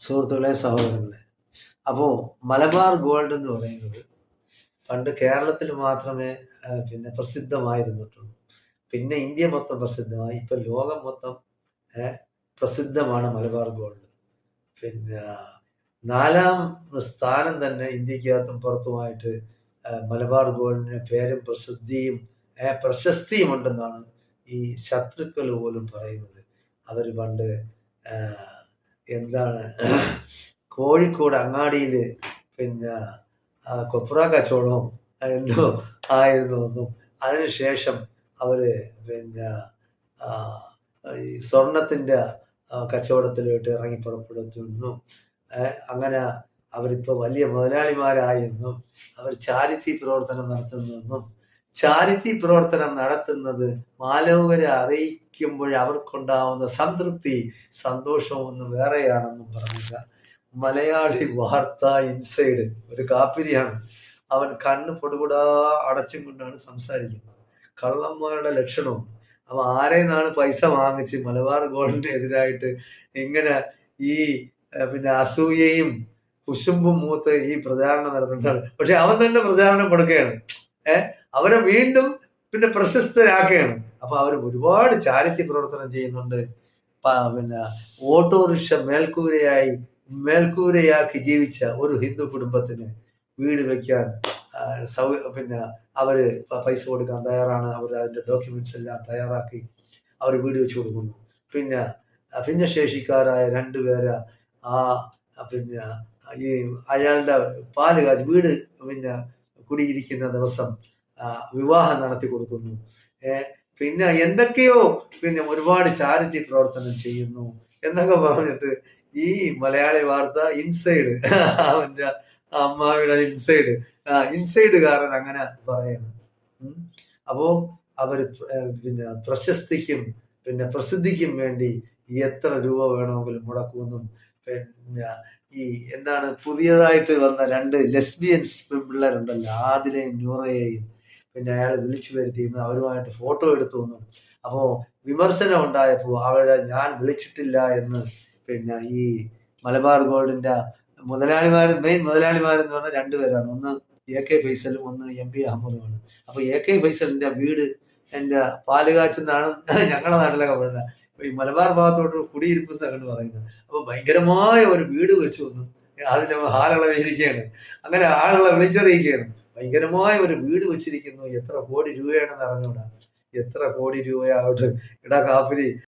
സുഹൃത്തുക്കളെ, സഹോദരങ്ങളെ, അപ്പോ മലബാർ ഗോൾഡ് എന്ന് പറയുന്നത് പണ്ട് കേരളത്തിൽ മാത്രമേ പ്രസിദ്ധമായിരുന്നിട്ടുള്ളൂ. പിന്നെ ഇന്ത്യ മൊത്തം പ്രസിദ്ധമായി. ഇപ്പൊ ലോകം മൊത്തം ഏഹ്, പ്രസിദ്ധമാണ് മലബാർ ഗോൾഡ്. പിന്നെ 4ാം സ്ഥാനം തന്നെ ഇന്ത്യക്കകത്തും പുറത്തുമായിട്ട് മലബാർ ഗോൾഡിന് പേരും പ്രശസ്തിയും ഉണ്ടെന്നാണ് ഈ ശത്രുക്കൾ പോലും പറയുന്നത്. അവര് പണ്ട് ഏഹ്, എന്താണ് കോഴിക്കോട് അങ്ങാടിയില് പിന്നെ കൊപ്ര കച്ചവടവും എന്തോ ആയിരുന്നു എന്നും അതിനുശേഷം അവര് പിന്നെ ആ, ഈ സ്വർണത്തിന്റെ കച്ചവടത്തിലോട്ട് ഇറങ്ങി പുറപ്പെടുത്തുന്നു. അങ്ങനെ അവരിപ്പോ വലിയ മുതലാളിമാരായി എന്നും അവർ ചാരിറ്റി പ്രവർത്തനം നടത്തുന്നെന്നും ചാരിറ്റി പ്രവർത്തനം നടത്തുന്നത് മാലോകരെ അറിയിക്കുമ്പോൾ അവർക്കുണ്ടാവുന്ന സംതൃപ്തി സന്തോഷവും ഒന്ന് വേറെയാണെന്നും പറഞ്ഞില്ല. മലയാളി വാർത്ത ഇൻസൈഡ് ഒരു കാപ്പിരിയാണ്. അവൻ കണ്ണ് പൊടുപൊടാ അടച്ചും കൊണ്ടാണ് സംസാരിക്കുന്നത്. കള്ളന്മാരുടെ ലക്ഷണവും. അവ ആരെന്നാണ് പൈസ വാങ്ങിച്ച് മലബാർ ഗോൾഡിന് എതിരായിട്ട് ഇങ്ങനെ ഈ അസൂയയും കുശുമ്പും മൂത്ത് ഈ പ്രചാരണം നടത്തുന്നതാണ്. പക്ഷെ അവൻ തന്നെ പ്രചാരണം കൊടുക്കുകയാണ്. അവരെ വീണ്ടും പ്രശസ്തരാക്കുകയാണ്. അപ്പൊ അവർ ഒരുപാട് ചാരിറ്റി പ്രവർത്തനം ചെയ്യുന്നുണ്ട്. ഓട്ടോറിക്ഷ മേൽക്കൂരയാക്കി ജീവിച്ച ഒരു ഹിന്ദു കുടുംബത്തിന് വീട് വെക്കാൻ അവര് പൈസ കൊടുക്കാൻ തയ്യാറാണ്. അവർ അതിന്റെ ഡോക്യുമെന്റ്സ് എല്ലാം തയ്യാറാക്കി അവർ വീട് വെച്ച് കൊടുക്കുന്നു. ഭിന്നശേഷിക്കാരായ 2 പേര് ഈ അയാളുടെ പാല് കാച്ചി വീട് കുടിയിരിക്കുന്ന ദിവസം വിവാഹം നടത്തി കൊടുക്കുന്നു. എന്തൊക്കെയോ ഒരുപാട് ചാരിറ്റി പ്രവർത്തനം ചെയ്യുന്നു എന്നൊക്കെ പറഞ്ഞിട്ട് ഈ മലയാളി വാർത്ത ഇൻസൈഡ് അവന്റെ അമ്മാവിയുടെ ഇൻസൈഡുകാരൻ അങ്ങനെ പറയണം. അപ്പോ അവര് പ്രശസ്തിക്കും പ്രസിദ്ധിക്കും വേണ്ടി എത്ര രൂപ വേണമെങ്കിലും മുടക്കുമെന്നും ഈ പുതിയതായിട്ട് വന്ന 2 ലെസ്ബിയൻസ് പിള്ളേരുണ്ടല്ലോ, ആദിലയും നൂറയെയും അയാൾ വിളിച്ചു വരുത്തിയെന്ന് അവരുമായിട്ട് ഫോട്ടോ എടുത്തു എന്നും. അപ്പോ വിമർശനം ഉണ്ടായപ്പോ അവരെ ഞാൻ വിളിച്ചിട്ടില്ല എന്ന് ഈ മലബാർ ഗോൾഡിന്റെ മെയിൻ മുതലാളിമാരെന്ന് പറഞ്ഞാൽ 2 പേരാണ്. ഒന്ന് AK ഫൈസലും ഒന്ന് MP അഹമ്മദുമാണ്. അപ്പൊ AK ഫൈസലിന്റെ വീട് എന്റെ പാല് കാച്ചെന്നാണ് ഞങ്ങളുടെ നാട്ടിലൊക്കെ പറയുന്നത്. ഈ മലബാർ ഭാഗത്തോട്ട് കുടിയിരിപ്പ് എന്നാണ് പറയുന്നത്. അപ്പൊ ഭയങ്കരമായ ഒരു വീട് വെച്ചു വന്നു. അതിന് ആളുകളെ വിളിക്കുകയാണ്. അങ്ങനെ ആളുകളെ വിളിച്ചറിയിക്കുകയാണ്. ഭയങ്കരമായ ഒരു വീട് വെച്ചിരിക്കുന്നു. എത്ര കോടി രൂപയാണെന്ന് അറിഞ്ഞൂടാ. എത്ര കോടി രൂപയാവട്ടെ. കാപ്പിരി